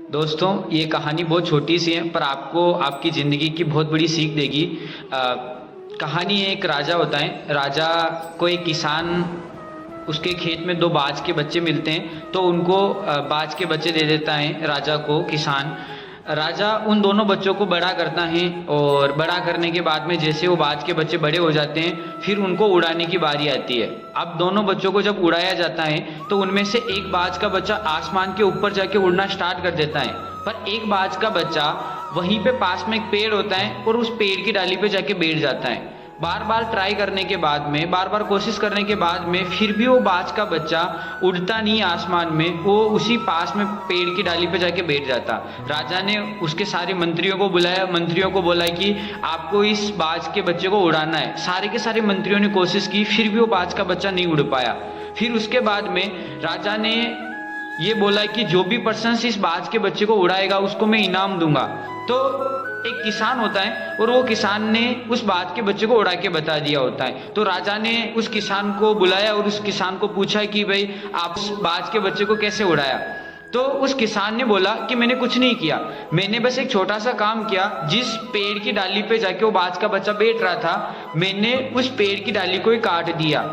दोस्तों, ये कहानी बहुत छोटी सी है पर आपको आपकी ज़िंदगी की बहुत बड़ी सीख देगी। कहानी एक राजा होता है। राजा को एक किसान, उसके खेत में दो बाज के बच्चे मिलते हैं तो उनको बाज के बच्चे दे देता है राजा को किसान। राजा उन दोनों बच्चों को बड़ा करता है और बड़ा करने के बाद में जैसे वो बाज के बच्चे बड़े हो जाते हैं फिर उनको उड़ाने की बारी आती है। अब दोनों बच्चों को जब उड़ाया जाता है तो उनमें से एक बाज का बच्चा आसमान के ऊपर जाके उड़ना स्टार्ट कर देता है, पर एक बाज का बच्चा वहीं पे पास में एक पेड़ होता है और उस पेड़ की डाली पे जाके बैठ जाता है। बार बार ट्राई करने के बाद में, बार बार कोशिश करने के बाद में फिर भी वो बाज का बच्चा उड़ता नहीं आसमान में, वो उसी पास में पेड़ की डाली पे जाके बैठ जाता। राजा ने उसके सारे मंत्रियों को बुलाया, मंत्रियों को बोला कि आपको इस बाज के बच्चे को उड़ाना है। सारे के सारे मंत्रियों ने कोशिश की, फिर भी वो बाज का बच्चा नहीं उड़ पाया। फिर उसके बाद में राजा ने ये बोला कि जो भी पर्सन इस बाज के बच्चे को उड़ाएगा उसको मैं इनाम दूंगा। तो एक किसान होता है और वो किसान ने उस बाज के बच्चे को उड़ा के बता दिया होता है। तो राजा ने उस किसान को बुलाया और उस किसान को पूछा कि भाई आप उस बाज के बच्चे को कैसे उड़ाया। तो उस किसान ने बोला कि मैंने कुछ नहीं किया, मैंने बस एक छोटा सा काम किया। जिस पेड़ की डाली पे जाके वो बाज का बच्चा बैठ रहा था, मैंने उस पेड़ की डाली को ही काट दिया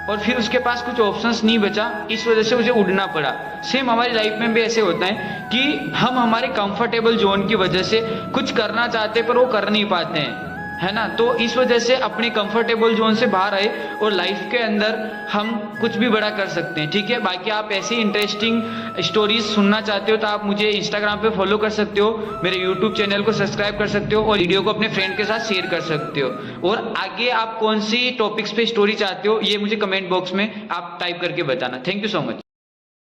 और फिर उसके पास कुछ ऑप्शंस नहीं बचा, इस वजह से उसे उड़ना पड़ा। सेम हमारी लाइफ में भी ऐसे होता है कि हम हमारे कंफर्टेबल जोन की वजह से कुछ करना चाहते हैं पर वो कर नहीं पाते हैं, है ना। तो इस वजह से अपने कंफर्टेबल जोन से बाहर आए और लाइफ के अंदर हम कुछ भी बड़ा कर सकते हैं, ठीक है। बाकी आप ऐसी इंटरेस्टिंग स्टोरीज सुनना चाहते हो तो आप मुझे इंस्टाग्राम पे फॉलो कर सकते हो, मेरे यूट्यूब चैनल को सब्सक्राइब कर सकते हो और वीडियो को अपने फ्रेंड के साथ शेयर कर सकते हो। और आगे आप कौन सी टॉपिक्स पे स्टोरी चाहते हो ये मुझे कमेंट बॉक्स में आप टाइप करके बताना। Thank you so much.